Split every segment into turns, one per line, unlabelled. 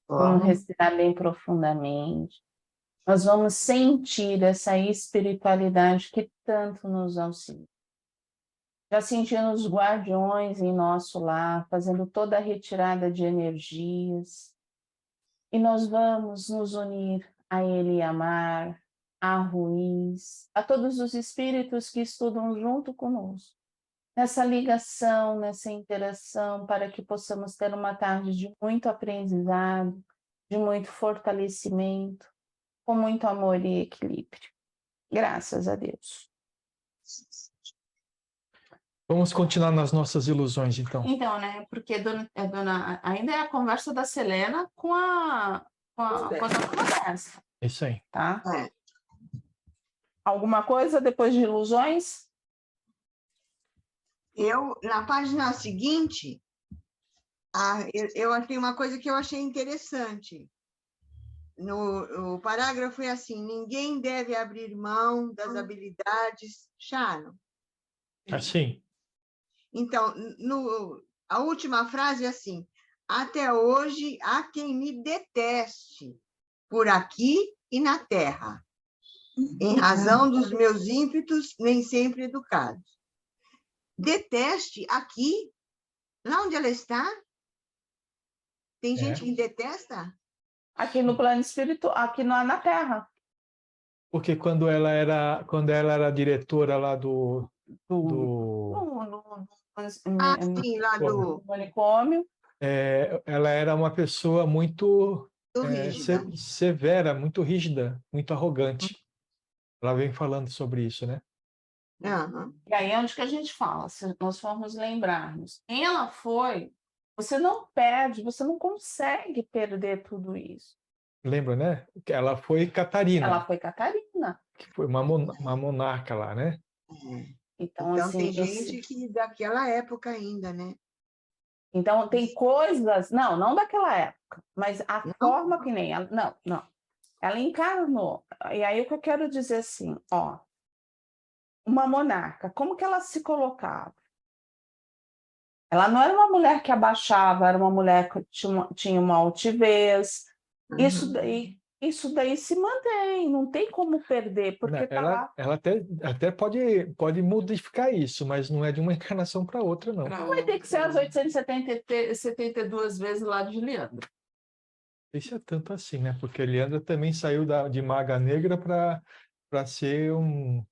Vamos respirar bem profundamente. Nós vamos sentir essa espiritualidade que tanto nos auxilia. Já sentindo os guardiões em nosso lar, fazendo toda a retirada de energias. E nós vamos nos unir a Eliamar, a Ruiz, a todos os espíritos que estudam junto conosco. Nessa ligação, nessa interação, para que possamos ter uma tarde de muito aprendizado, de muito fortalecimento, com muito amor e equilíbrio. Graças a Deus.
Vamos continuar nas nossas ilusões, então.
Então, né? Porque ainda é a conversa da Selena com a dona Modesta.
Isso aí.
Tá? Alguma coisa depois de ilusões?
Na página seguinte, eu achei uma coisa que eu achei interessante. O parágrafo é assim: ninguém deve abrir mão das habilidades. Sharon.
Assim.
Então, a última frase é assim: até hoje há quem me deteste por aqui e na terra, em razão dos meus ímpetos nem sempre educados. Deteste aqui, lá onde ela está? Tem gente que detesta?
Aqui no plano espiritual, aqui na Terra.
Porque quando ela era diretora lá do
sim, lá do
manicômio.
Ela era uma pessoa muito
rígida.
severa, muito rígida, muito arrogante. Ela vem falando sobre isso, né?
Uhum.
E aí é onde que a gente fala, se nós formos lembrarmos. Quem ela foi, você não perde, você não consegue perder tudo isso.
Lembra, né? Ela foi Catarina.
Ela foi Catarina.
Que foi uma monarca lá, né?
Então assim, tem gente que daquela época ainda, né?
Então tem coisas, não daquela época, mas a forma que nem ela, não. Ela encarnou. E aí o que eu quero dizer assim, ó, uma monarca, como que ela se colocava? Ela não era uma mulher que abaixava, era uma mulher que tinha uma altivez. Isso daí se mantém, não tem como perder, porque tá lá.
Ela até pode modificar isso, mas não é de uma encarnação para outra, não.
Não vai ter que ser as 872 vezes lá de Leandro.
Isso é tanto assim, né? Porque Leandra também saiu de Maga Negra para ser uma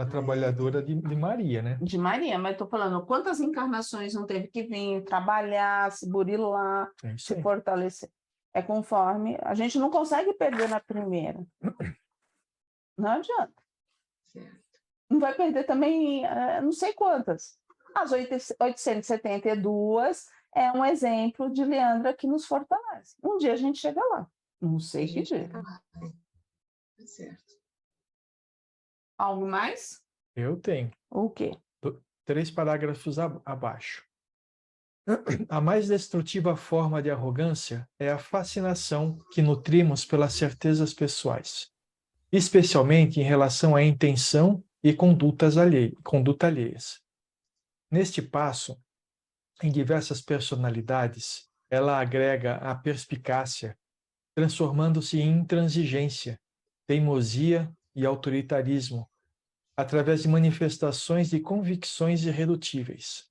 trabalhadora de Maria, né?
De Maria, mas estou falando, quantas encarnações não teve que vir trabalhar, se burilar, se fortalecer? É conforme, a gente não consegue perder na primeira. Não adianta.
Certo.
Não vai perder também, não sei quantas. As 872 é um exemplo de Leandra que nos fortalece. Um dia a gente chega lá. Não sei que dia.
Certo.
Algo mais?
Eu tenho.
O quê?
3 parágrafos abaixo. A mais destrutiva forma de arrogância é a fascinação que nutrimos pelas certezas pessoais, especialmente em relação à intenção e conduta alheias. Neste passo, em diversas personalidades, ela agrega a perspicácia, transformando-se em intransigência, teimosia e autoritarismo, através de manifestações de convicções irredutíveis.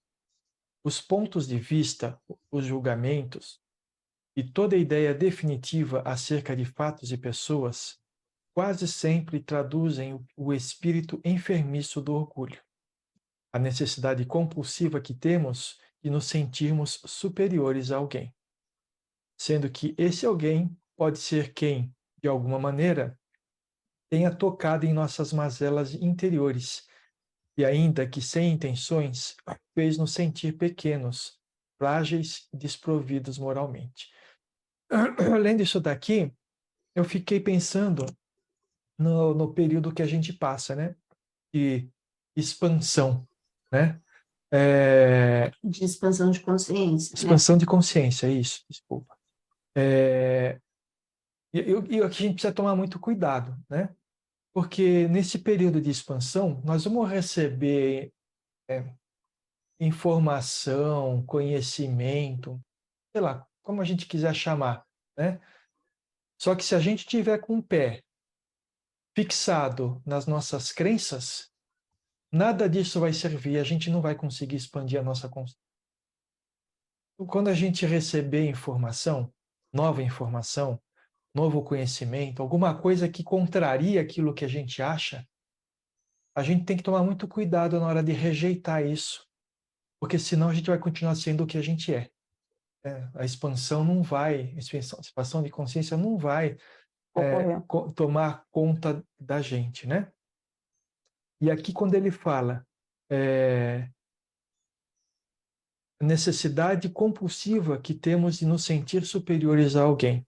Os pontos de vista, os julgamentos e toda ideia definitiva acerca de fatos e pessoas quase sempre traduzem o espírito enfermiço do orgulho, a necessidade compulsiva que temos de nos sentirmos superiores a alguém, sendo que esse alguém pode ser quem, de alguma maneira, tenha tocado em nossas mazelas interiores e, ainda que sem intenções, fez-nos sentir pequenos, frágeis e desprovidos moralmente. Lendo isso daqui, eu fiquei pensando no período que a gente passa, né? De expansão, né?
De expansão de consciência.
Expansão de consciência, isso, desculpa. E aqui a gente precisa tomar muito cuidado, né? Porque nesse período de expansão, nós vamos receber informação, conhecimento, sei lá, como a gente quiser chamar, né? Só que se a gente tiver com o pé fixado nas nossas crenças, nada disso vai servir, a gente não vai conseguir expandir a nossa consciência. Quando a gente receber informação, novo conhecimento, alguma coisa que contraria aquilo que a gente acha, a gente tem que tomar muito cuidado na hora de rejeitar isso, porque senão a gente vai continuar sendo o que a gente é. A expansão não vai, a expansão de consciência não vai tomar conta da gente, né? E aqui quando ele fala necessidade compulsiva que temos de nos sentir superiores a alguém,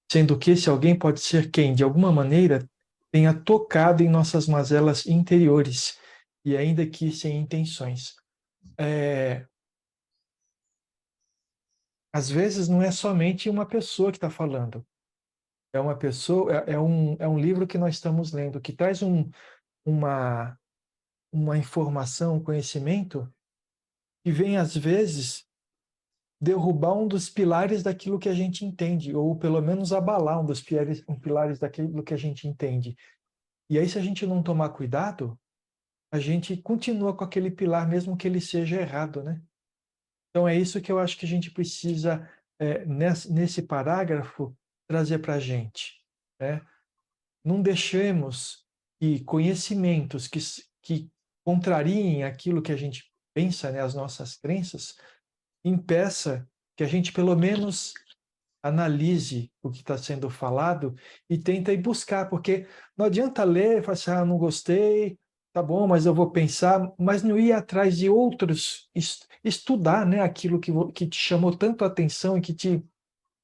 sendo que esse alguém pode ser quem, de alguma maneira, tenha tocado em nossas mazelas interiores, e ainda que sem intenções. Às vezes não é somente uma pessoa que está falando, é uma pessoa, é um livro que nós estamos lendo, que traz uma informação, um conhecimento, que vem, às vezes, derrubar um dos pilares daquilo que a gente entende, ou pelo menos abalar um dos pilares daquilo que a gente entende. E aí, se a gente não tomar cuidado, a gente continua com aquele pilar, mesmo que ele seja errado, né? Então, é isso que eu acho que a gente precisa, nesse parágrafo, trazer para a gente, né? Não deixemos que conhecimentos que contrariem aquilo que a gente pensa, né, as nossas crenças, impeça que a gente, pelo menos, analise o que está sendo falado e tenta ir buscar, porque não adianta ler e falar assim, não gostei, tá bom, mas eu vou pensar, mas não ir atrás de outros, estudar, né, aquilo que te chamou tanto a atenção e que te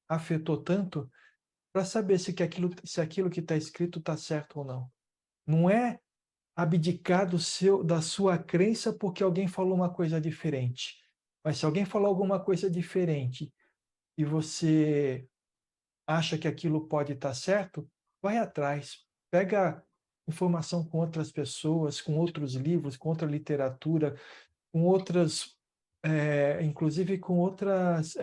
afetou tanto, para saber se aquilo que está escrito está certo ou não. Não é abdicar da sua crença porque alguém falou uma coisa diferente. Mas se alguém falou alguma coisa diferente e você acha que aquilo pode estar certo, vai atrás. Pega informação com outras pessoas, com outros livros, com outra literatura, com outras, inclusive com outras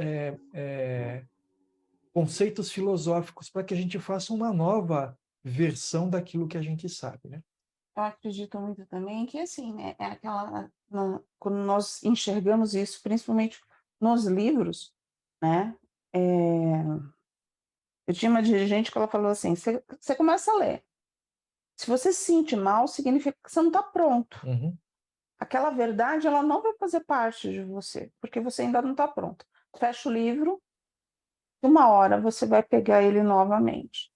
conceitos filosóficos, para que a gente faça uma nova versão daquilo que a gente sabe, né?
Eu acredito muito também que, assim, né, quando nós enxergamos isso, principalmente nos livros, né? Eu tinha uma dirigente que ela falou assim, você começa a ler. Se você se sentir mal, significa que você não está pronto.
Uhum.
Aquela verdade, ela não vai fazer parte de você, porque você ainda não está pronto. Fecha o livro, uma hora você vai pegar ele novamente.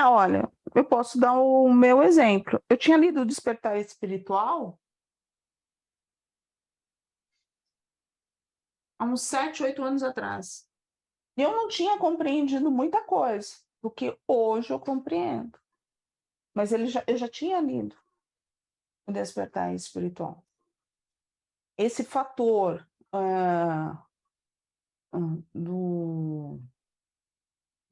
Olha, eu posso dar o meu exemplo. Eu tinha lido o Despertar Espiritual há uns 7, 8 anos atrás. E eu não tinha compreendido muita coisa do que hoje eu compreendo. Mas eu já tinha lido o Despertar Espiritual. Esse fator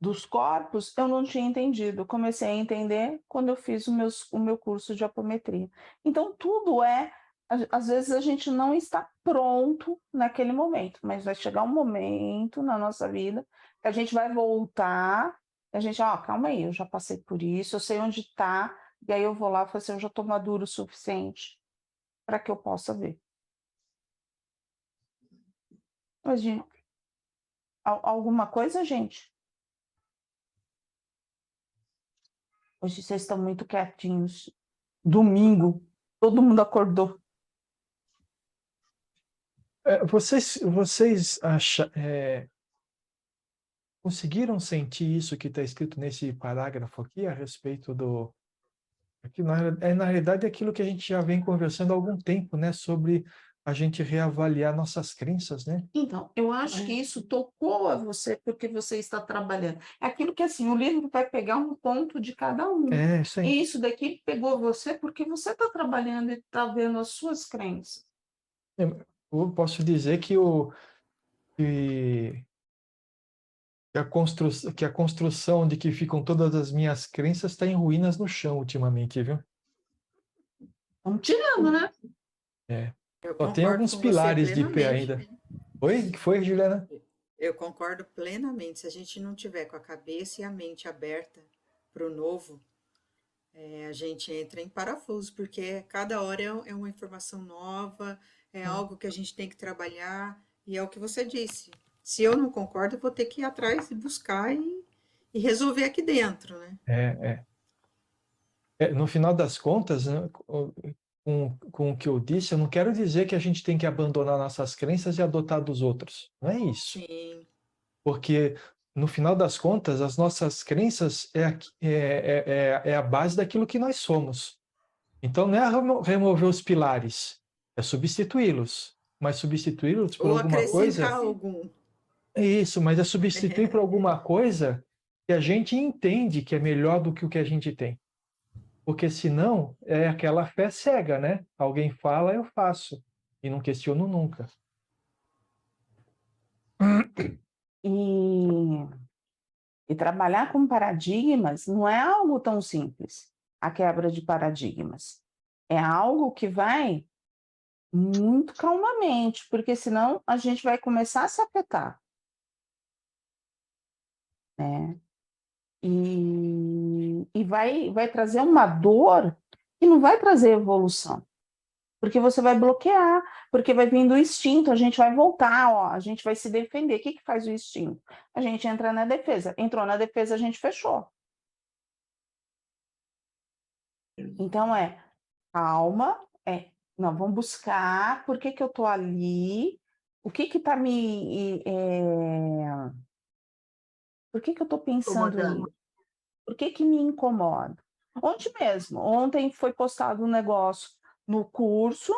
dos corpos, eu não tinha entendido. Eu comecei a entender quando eu fiz o meu curso de apometria. Então, tudo às vezes a gente não está pronto naquele momento, mas vai chegar um momento na nossa vida que a gente vai voltar, a gente, calma aí, eu já passei por isso, eu sei onde está, e aí eu vou lá e falo assim, eu já estou maduro o suficiente para que eu possa ver. Mas, alguma coisa, gente? Hoje vocês estão muito quietinhos. Domingo, todo mundo acordou.
Vocês conseguiram sentir isso que está escrito nesse parágrafo aqui a respeito do... Aqui, na realidade, é aquilo que a gente já vem conversando há algum tempo, né? Sobre a gente reavaliar nossas crenças, né?
Então, eu acho que isso tocou a você porque você está trabalhando. É aquilo que, assim, o livro vai pegar um ponto de cada um.
Isso aí.
E isso daqui pegou você porque você está trabalhando e está vendo as suas crenças.
Eu posso dizer que a construção de que ficam todas as minhas crenças está em ruínas no chão ultimamente, viu?
Vamos tirando, né?
Só tem alguns pilares de pé ainda. Oi? O que foi, Juliana?
Eu concordo plenamente. Se a gente não tiver com a cabeça e a mente aberta para o novo, a gente entra em parafuso, porque cada hora é uma informação nova, é algo que a gente tem que trabalhar, e é o que você disse. Se eu não concordo, eu vou ter que ir atrás e buscar e resolver aqui dentro, né?
No final das contas, né, com o que eu disse, eu não quero dizer que a gente tem que abandonar nossas crenças e adotar dos outros. Não é isso.
Sim.
Porque, no final das contas, as nossas crenças é a base daquilo que nós somos. Então, não é remover os pilares, é substituí-los. Mas substituí-los por
Ou
alguma
acrescentar
coisa...
algum.
É isso, mas é substituir por alguma coisa que a gente entende que é melhor do que o que a gente tem. Porque senão é aquela fé cega, né? Alguém fala, eu faço. E não questiono nunca.
E trabalhar com paradigmas não é algo tão simples, a quebra de paradigmas. É algo que vai muito calmamente, porque senão a gente vai começar a se afetar, né? E vai trazer uma dor que não vai trazer evolução, porque você vai bloquear, porque vai vir do instinto, a gente vai voltar, ó, a gente vai se defender. O que faz o instinto? A gente entra na defesa. Entrou na defesa, a gente fechou. Então, calma, não, vamos buscar por que eu estou ali, o que está por que eu estou pensando
Incomodando.
isso? Por que me incomoda? Ontem mesmo, ontem foi postado um negócio no curso,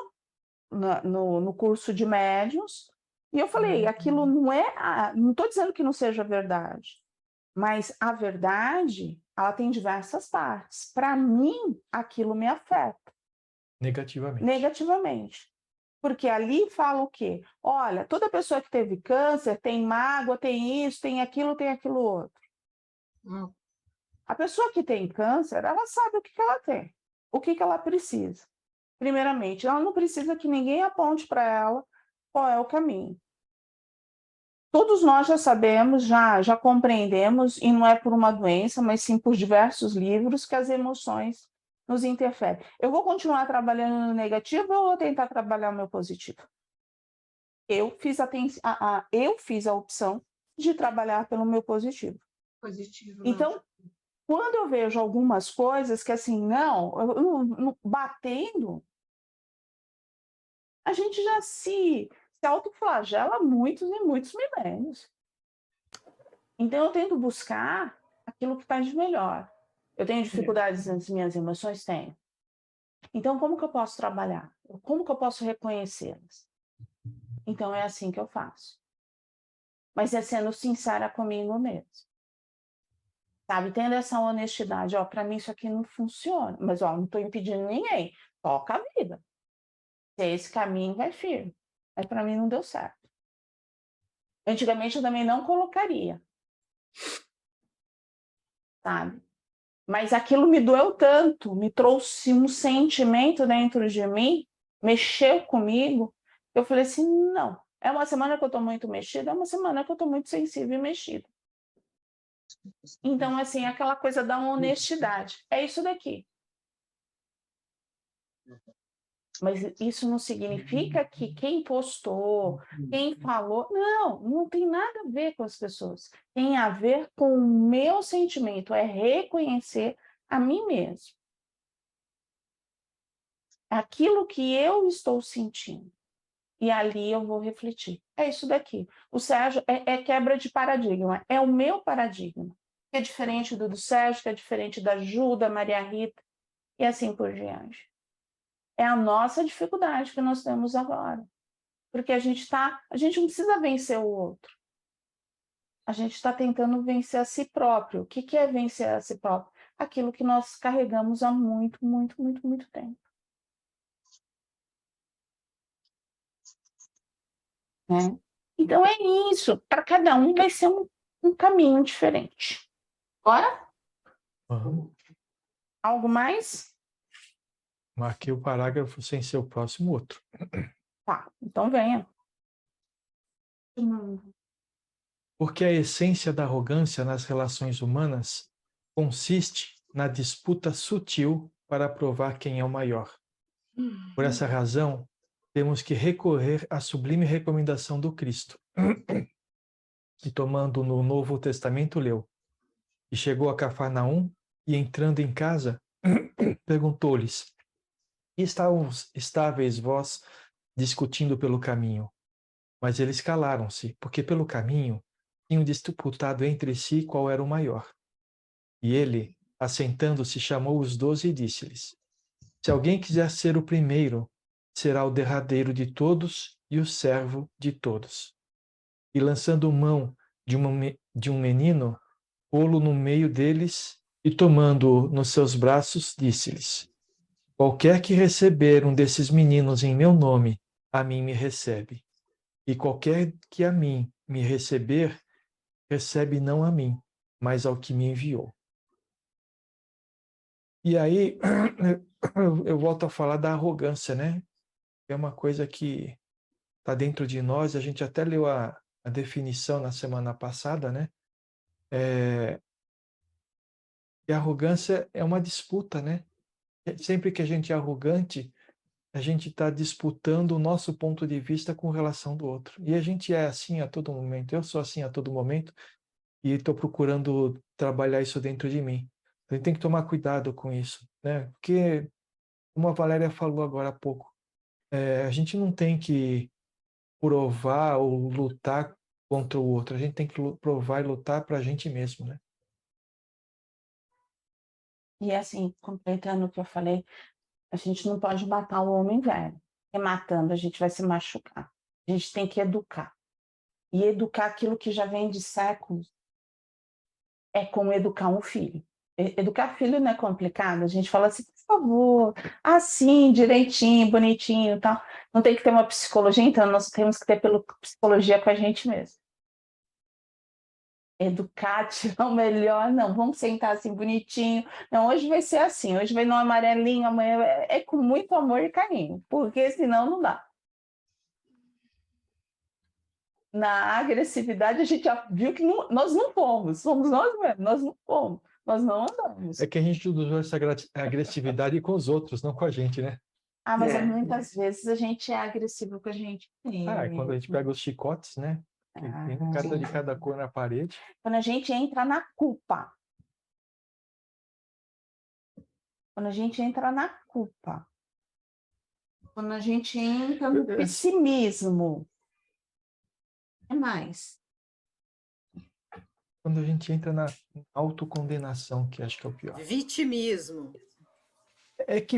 no curso de médiuns, e eu falei, aquilo não estou dizendo que não seja verdade, mas a verdade, ela tem diversas partes. Para mim, aquilo me afeta. Negativamente. Porque ali fala o quê? Olha, toda pessoa que teve câncer tem mágoa, tem isso, tem aquilo outro. A pessoa que tem câncer, ela sabe o que ela tem, o que ela precisa. Primeiramente, ela não precisa que ninguém aponte para ela qual é o caminho. Todos nós já sabemos, já compreendemos, e não é por uma doença, mas sim por diversos livros, que as emoções nos interferem. Eu vou continuar trabalhando no negativo ou vou tentar trabalhar o meu positivo? Eu fiz a opção de trabalhar pelo meu positivo. Então, quando eu vejo algumas coisas que assim, batendo, a gente já se autoflagela muitos e muitos milênios. Então, eu tento buscar aquilo que está de melhor. Eu tenho dificuldades nas minhas emoções? Tenho. Então, como que eu posso trabalhar? Como que eu posso reconhecê-las? Então, é assim que eu faço. Mas é sendo sincera comigo mesmo. Sabe? Tendo essa honestidade. Para mim isso aqui não funciona. Mas, não estou impedindo ninguém. Toca a vida. Se é esse caminho, vai firme. Mas para mim não deu certo. Antigamente eu também não colocaria. Sabe? Mas aquilo me doeu tanto, me trouxe um sentimento dentro de mim, mexeu comigo. Eu falei assim, não, é uma semana que eu estou muito mexida, é uma semana que eu estou muito sensível e mexida. Então, assim, aquela coisa da honestidade. É isso daqui. Mas isso não significa que quem postou, quem falou... Não tem nada a ver com as pessoas. Tem a ver com o meu sentimento, é reconhecer a mim mesmo. Aquilo que eu estou sentindo. E ali eu vou refletir. É isso daqui. O Sérgio é quebra de paradigma. É o meu paradigma. Que é diferente do Sérgio, que é diferente da Ju, da Maria Rita, e assim por diante. É a nossa dificuldade que nós temos agora. Porque a gente não precisa vencer o outro. A gente está tentando vencer a si próprio. O que é vencer a si próprio? Aquilo que nós carregamos há muito, muito, muito, muito tempo. Né? Então é isso. Para cada um vai ser um caminho diferente. Bora? Algo mais?
Marquei o parágrafo sem ser o próximo outro.
Tá, então venha.
Porque a essência da arrogância nas relações humanas consiste na disputa sutil para provar quem é o maior. Por essa razão, temos que recorrer à sublime recomendação do Cristo. E tomando no Novo Testamento, leu: E chegou a Cafarnaum, e entrando em casa, perguntou-lhes: estáveis vós discutindo pelo caminho? Mas eles calaram-se, porque pelo caminho tinham disputado entre si qual era o maior. E ele, assentando-se, chamou os 12 e disse-lhes: Se alguém quiser ser o primeiro, será o derradeiro de todos e o servo de todos. E lançando mão de um menino, pô-lo no meio deles e tomando-o nos seus braços, disse-lhes: Qualquer que receber um desses meninos em meu nome, a mim me recebe. E qualquer que a mim me receber, recebe não a mim, mas ao que me enviou. E aí, eu volto a falar da arrogância, né? É uma coisa que está dentro de nós, a gente até leu a definição na semana passada, né? E a arrogância é uma disputa, né? Sempre que a gente é arrogante, a gente está disputando o nosso ponto de vista com relação do outro. E a gente é assim a todo momento. Eu sou assim a todo momento e estou procurando trabalhar isso dentro de mim. A gente tem que tomar cuidado com isso, né? Porque, como a Valéria falou agora há pouco, a gente não tem que provar ou lutar contra o outro. A gente tem que provar e lutar para a gente mesmo, né?
E assim, completando o que eu falei, a gente não pode matar o homem velho. Porque matando, a gente vai se machucar. A gente tem que educar. E educar aquilo que já vem de séculos é como educar um filho. Educar filho não é complicado. A gente fala assim, por favor, assim, direitinho, bonitinho e tal. Não tem que ter uma psicologia, então nós temos que ter psicologia com a gente mesmo. Educar, tirar o melhor, não, vamos sentar assim bonitinho. Não, hoje vai ser assim, hoje vai no amarelinho, amanhã é com muito amor e carinho, porque senão não dá. Na agressividade, a gente já viu que nós não fomos, somos nós mesmos, nós não fomos, nós não andamos.
É que a gente usou essa agressividade com os outros, não com a gente, né?
Ah, mas muitas vezes a gente é agressivo com a gente
Quando a gente pega os chicotes, né? Que tem cada de cada cor na parede.
Quando a gente entra na culpa. Quando a gente entra na culpa. Quando a gente entra no pessimismo. É mais.
Quando a gente entra na autocondenação, que acho que é o pior.
Vitimismo.
É que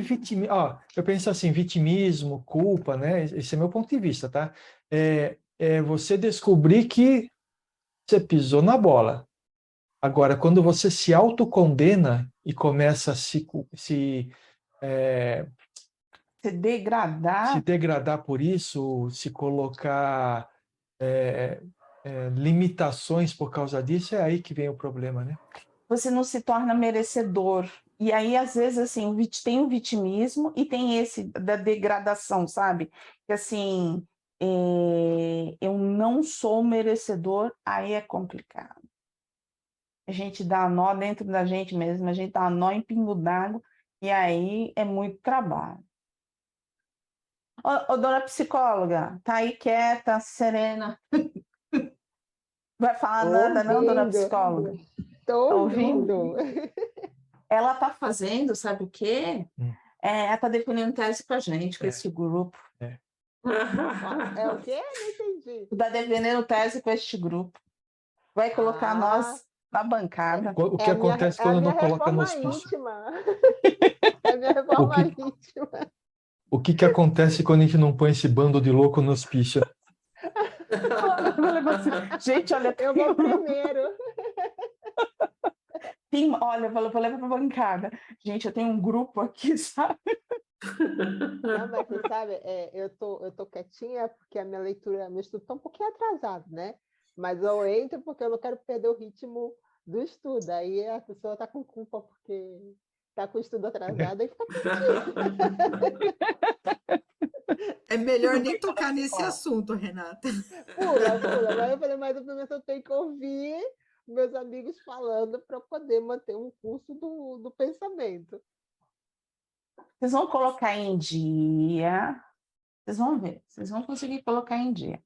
eu penso assim, vitimismo, culpa, né? Esse é meu ponto de vista, tá? É você descobrir que você pisou na bola. Agora, quando você se autocondena e começa a se degradar por isso, se colocar limitações por causa disso, é aí que vem o problema, né?
Você não se torna merecedor. E aí, às vezes, assim, tem o vitimismo e tem esse da degradação, sabe? Que assim, eu não sou merecedor, aí é complicado. A gente dá nó dentro da gente mesmo, a gente dá nó em pingo d'água, e aí é muito trabalho. Ô, dona psicóloga, tá aí quieta, serena. Vai falar nada, não, dona psicóloga?
Tô
Tá ouvindo?
ouvindo.
Ela tá fazendo, sabe o quê? Ela tá definindo tese com a gente, com esse grupo.
É o quê? Não entendi.
Tá defendendo tese com este grupo. Vai colocar nós na bancada.
O que acontece quando não coloca no hospício?
É a minha reforma íntima.
O que acontece quando a gente não põe esse bando de louco no hospício?
Gente, olha,
eu vou primeiro.
Olha, vou levar para bancada. Gente, eu tenho um grupo aqui, sabe?
Não, mas você sabe, eu tô quietinha porque a minha leitura, meu estudo está um pouquinho atrasado, né? Mas eu entro porque eu não quero perder o ritmo do estudo. Aí a pessoa está com culpa porque está com o estudo atrasado e fica quietinha.
É melhor nem tocar nesse assunto, Renata.
Pula. Mas eu falei, mas o professor tem que ouvir meus amigos falando para poder manter um curso do pensamento.
Vocês vão colocar em dia. Vocês vão ver. Vocês vão conseguir colocar em dia.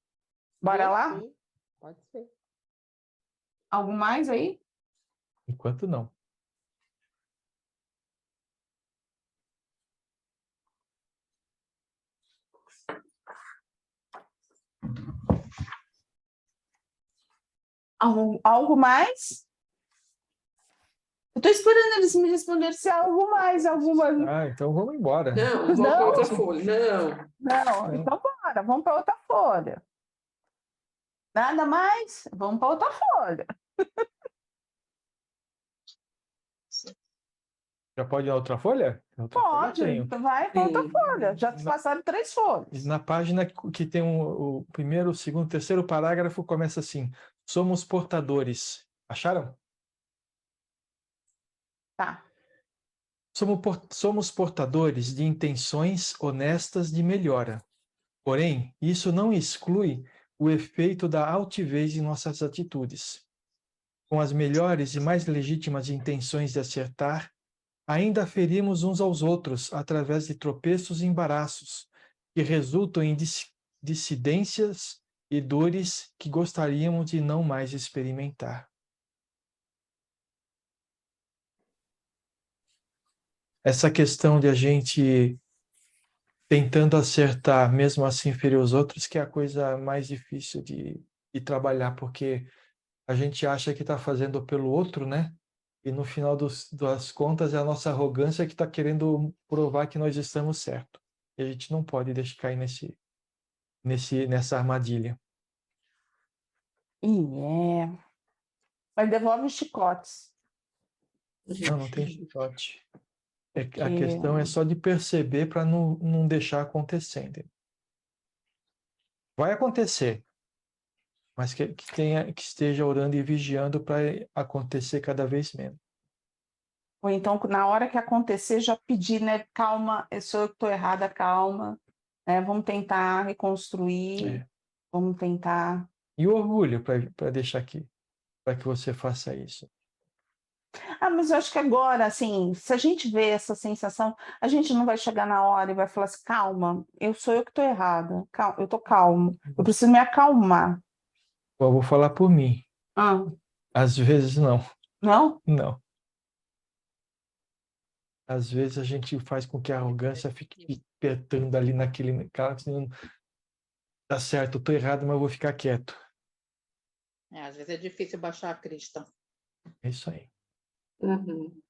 Bora lá?
Sim, pode ser.
Algo mais aí?
Enquanto não.
Algo mais? Eu estou esperando eles me responder se há algo mais, alguma.
Ah, então vamos embora.
Não, vamos para outra folha.
Não, então bora, vamos para outra folha. Nada mais? Vamos para outra folha.
Já pode ir na outra folha? Outra folha eu
Pode,
tenho.
vai para outra
Sim.
folha. Já se passaram 3 folhas.
Na página que tem o primeiro, o segundo, o terceiro parágrafo, começa assim: somos portadores. Acharam?
Tá.
Somos portadores de intenções honestas de melhora. Porém, isso não exclui o efeito da altivez em nossas atitudes. Com as melhores e mais legítimas intenções de acertar, ainda ferimos uns aos outros através de tropeços e embaraços, que resultam em dissidências e dores que gostaríamos de não mais experimentar. Essa questão de a gente tentando acertar, mesmo assim ferir os outros, que é a coisa mais difícil de trabalhar, porque a gente acha que está fazendo pelo outro, né? E no final das contas é a nossa arrogância que está querendo provar que nós estamos certos. E a gente não pode deixar cair nessa armadilha.
Mas devolve os chicotes.
Não tem chicote. A questão é só de perceber para não deixar acontecer. Entendeu? Vai acontecer, mas que esteja orando e vigiando para acontecer cada vez menos.
Ou então, na hora que acontecer, já pedir, né? Calma, eu sou eu que estou errada, calma. Né? Vamos tentar reconstruir. Vamos tentar.
E o orgulho para deixar aqui, para que você faça isso.
Mas eu acho que agora, assim, se a gente vê essa sensação, a gente não vai chegar na hora e vai falar assim, calma, sou eu que estou errada, eu estou calmo, eu preciso me acalmar.
Eu vou falar por mim. Às vezes não.
Não?
Não. Às vezes a gente faz com que a arrogância fique apertando ali naquele cara, assim, tá certo, eu tô errado, mas eu vou ficar quieto.
Às vezes é difícil baixar a crista.
É isso aí.
Uhum.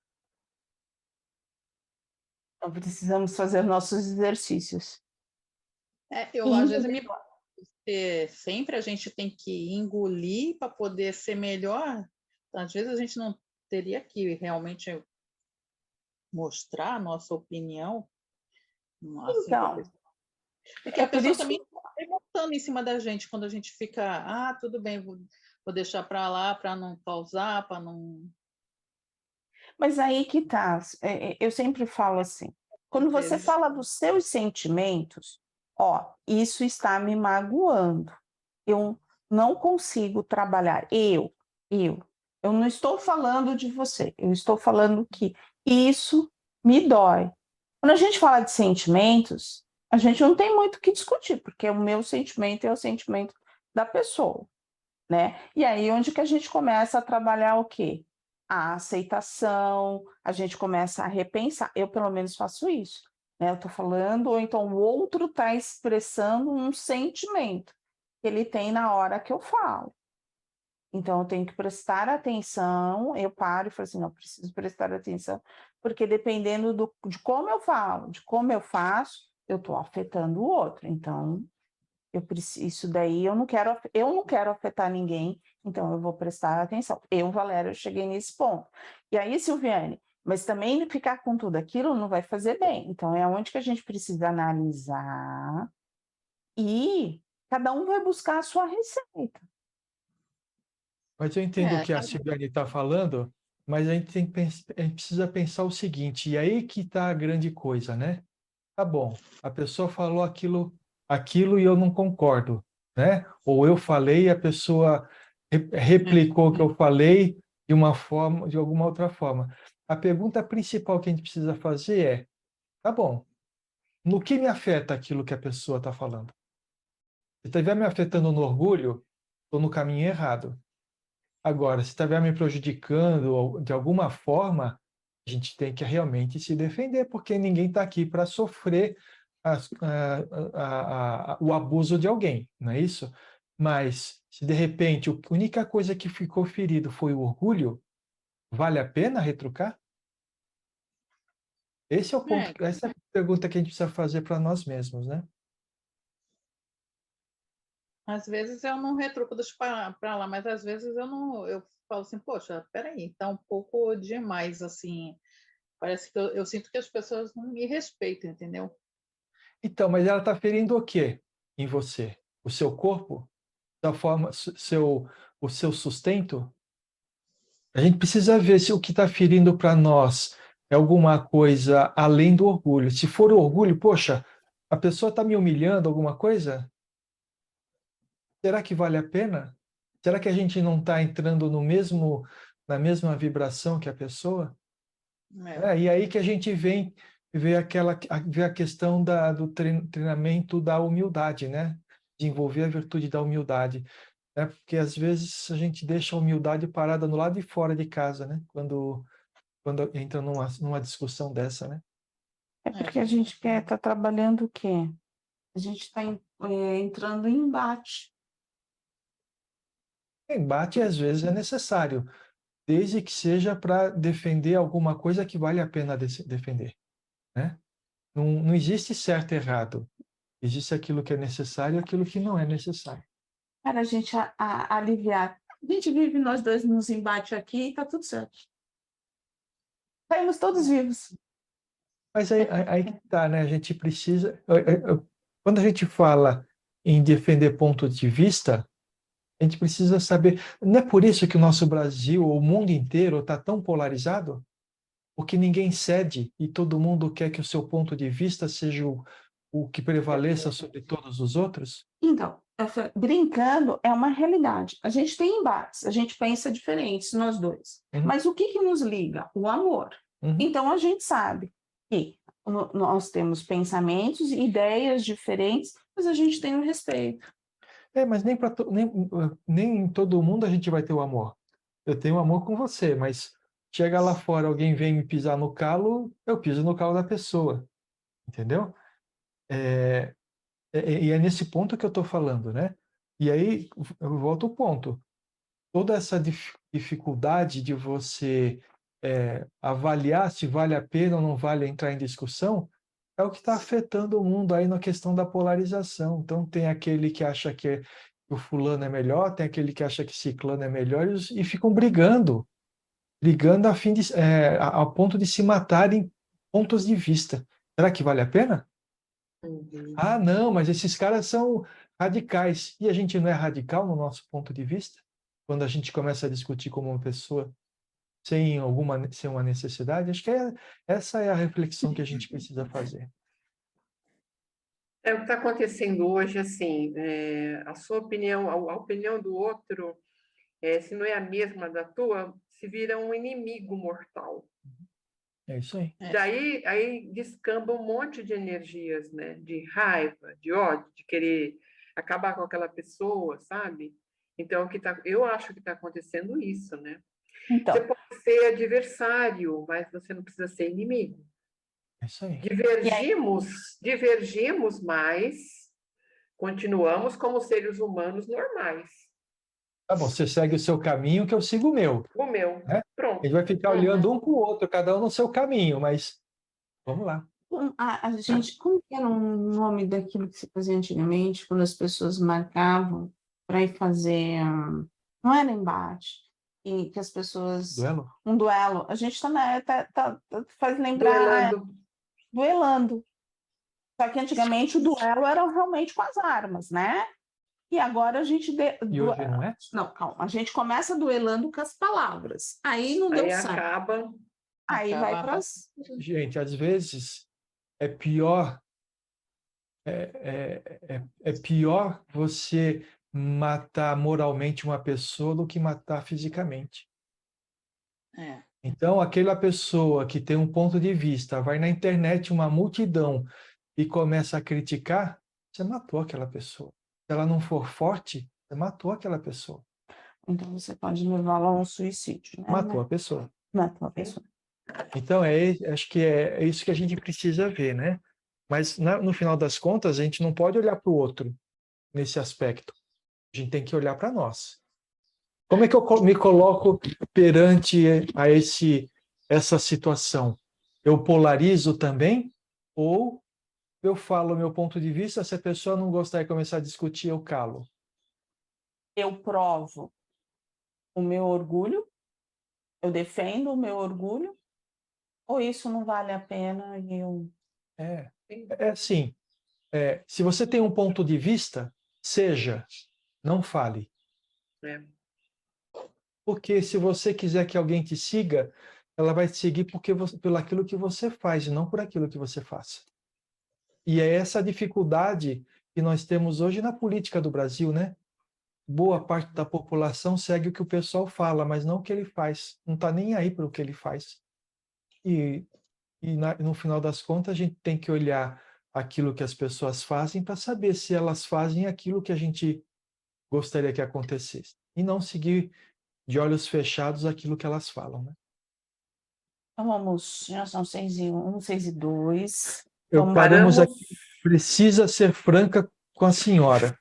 Então precisamos fazer nossos exercícios.
Eu às vezes sempre a gente tem que engolir para poder ser melhor. Às vezes a gente não teria que realmente mostrar a nossa opinião.
Então,
porque a pessoa também está remontando em cima da gente quando a gente fica, tudo bem, vou deixar para lá para não causar, para não...
Mas aí que tá, eu sempre falo assim, quando você fala dos seus sentimentos, isso está me magoando, eu não consigo trabalhar, eu não estou falando de você, eu estou falando que isso me dói. Quando a gente fala de sentimentos, a gente não tem muito o que discutir, porque o meu sentimento é o sentimento da pessoa, né? E aí onde que a gente começa a trabalhar o quê? A aceitação, a gente começa a repensar. Eu, pelo menos, faço isso. Né? Eu estou falando, ou então o outro está expressando um sentimento que ele tem na hora que eu falo. Então, eu tenho que prestar atenção, eu paro e falo assim, não, preciso prestar atenção, porque dependendo de como eu falo, de como eu faço, eu estou afetando o outro. Então, isso daí eu não quero afetar ninguém, então eu vou prestar atenção. Valéria, eu cheguei nesse ponto. E aí, Silviane, mas também ficar com tudo aquilo não vai fazer bem. Então, é onde que a gente precisa analisar e cada um vai buscar a sua receita.
Mas eu entendo o que a Silviane está falando, mas a gente precisa pensar o seguinte, e aí que está a grande coisa, né? Tá bom, a pessoa falou aquilo e eu não concordo, né? Ou eu falei e a pessoa replicou o que eu falei de uma forma, de alguma outra forma. A pergunta principal que a gente precisa fazer é, tá bom, no que me afeta aquilo que a pessoa está falando? Se estiver me afetando no orgulho, estou no caminho errado. Agora, se estiver me prejudicando de alguma forma, a gente tem que realmente se defender, porque ninguém está aqui para sofrer o abuso de alguém, não é isso? Mas, se de repente a única coisa que ficou ferido foi o orgulho, vale a pena retrucar? Esse é o ponto, essa é a pergunta que a gente precisa fazer para nós mesmos, né?
Às vezes eu não retruco, deixo para lá, mas às vezes eu não, eu falo assim, poxa, peraí, tá um pouco demais, assim, parece que eu sinto que as pessoas não me respeitam, entendeu?
Então, mas ela está ferindo o quê em você? O seu corpo? Da forma, o seu sustento? A gente precisa ver se o que está ferindo para nós é alguma coisa além do orgulho. Se for o orgulho, poxa, a pessoa está me humilhando, alguma coisa? Será que vale a pena? Será que a gente não está entrando na mesma vibração que a pessoa? E aí que a gente vê a questão do treinamento da humildade, né? De envolver a virtude da humildade. Porque às vezes a gente deixa a humildade parada no lado de fora de casa, né? Quando entra numa discussão dessa, né?
É porque a gente quer estar trabalhando o quê? A gente está entrando em embate.
Embate às vezes é necessário, desde que seja para defender alguma coisa que vale a pena defender, né? Não existe certo e errado. Existe aquilo que é necessário e aquilo que não é necessário.
Para a gente aliviar. A gente vive nós dois nos embates aqui e está tudo certo. Saímos todos vivos.
Mas aí que tá, né? A gente precisa... Quando a gente fala em defender ponto de vista, a gente precisa saber... Não é por isso que o nosso Brasil, ou o mundo inteiro, está tão polarizado? Porque ninguém cede e todo mundo quer que o seu ponto de vista seja o que prevaleça sobre todos os outros?
Então, brincando é uma realidade. A gente tem embates, a gente pensa diferentes, nós dois.
Uhum.
Mas o que nos liga? O amor.
Uhum.
Então, a gente sabe que nós temos pensamentos e ideias diferentes, mas a gente tem o respeito.
Mas nem em todo mundo a gente vai ter o amor. Eu tenho amor com você, mas chega lá fora, alguém vem me pisar no calo, eu piso no calo da pessoa. Entendeu? E é nesse ponto que eu estou falando, né? E aí, eu volto ao ponto. Toda essa dificuldade de você avaliar se vale a pena ou não vale entrar em discussão é o que está afetando o mundo aí na questão da polarização. Então, tem aquele que acha que o fulano é melhor, tem aquele que acha que ciclano é melhor, e ficam brigando a fim ao ponto de se matarem pontos de vista. Será que vale a pena?
Uhum.
Ah, não, mas esses caras são radicais. E a gente não é radical no nosso ponto de vista? Quando a gente começa a discutir como uma pessoa sem uma necessidade? Acho que essa é a reflexão que a gente precisa fazer.
O que está acontecendo hoje, assim, a sua opinião, a opinião do outro, se não é a mesma da tua, se vira um inimigo mortal.
É isso aí.
Daí aí descamba um monte de energias, né? De raiva, de ódio, de querer acabar com aquela pessoa, sabe? Então, eu acho que está acontecendo isso, né?
Então,
Você pode ser adversário, mas você não precisa ser inimigo.
É isso aí.
Divergimos, mas continuamos como seres humanos normais.
Tá bom, você segue o seu caminho, que eu sigo o meu.
O meu,
né? A
pronto.
gente vai ficar olhando um para o outro, cada um no seu caminho, mas vamos lá.
a gente, como que era o nome daquilo que se fazia antigamente, quando as pessoas marcavam para ir fazer, não era embate, e que as pessoas...
Duelo?
Um duelo. A gente também faz lembrar... Duelando. Só que antigamente o duelo era realmente com as armas, né? E agora a gente...
E hoje não é?
Não, calma. A gente começa duelando com as palavras. Aí não deu certo.
Acaba...
Aí vai para as...
Gente, às vezes é pior é pior você matar moralmente uma pessoa do que matar fisicamente.
É.
Então, aquela pessoa que tem um ponto de vista, vai na internet, uma multidão, e começa a criticar, você matou aquela pessoa. Se ela não for forte, você matou aquela pessoa.
Então você pode levá-la a um suicídio, né?
Matou a pessoa.
Matou a pessoa.
Então, acho que é isso que a gente precisa ver, né? Mas, no final das contas, a gente não pode olhar para o outro nesse aspecto. A gente tem que olhar para nós. Como é que eu me coloco perante essa situação? Eu polarizo também? Ou eu falo o meu ponto de vista, se a pessoa não gostar e começar a discutir, eu calo?
Eu provo o meu orgulho, eu defendo o meu orgulho, ou isso não vale a pena e eu...
É assim, se você tem um ponto de vista, seja, não fale.
É.
Porque se você quiser que alguém te siga, ela vai te seguir pelo aquilo que você faz, e não por aquilo que você faça. E é essa a dificuldade que nós temos hoje na política do Brasil, né? Boa parte da população segue o que o pessoal fala, mas não o que ele faz. Não está nem aí para o que ele faz. E no final das contas, a gente tem que olhar aquilo que as pessoas fazem para saber se elas fazem aquilo que a gente gostaria que acontecesse. E não seguir de olhos fechados aquilo que elas falam, né?
Então vamos, já são 6:01, 6:02.
Paramos aqui. Precisa ser franca com a senhora.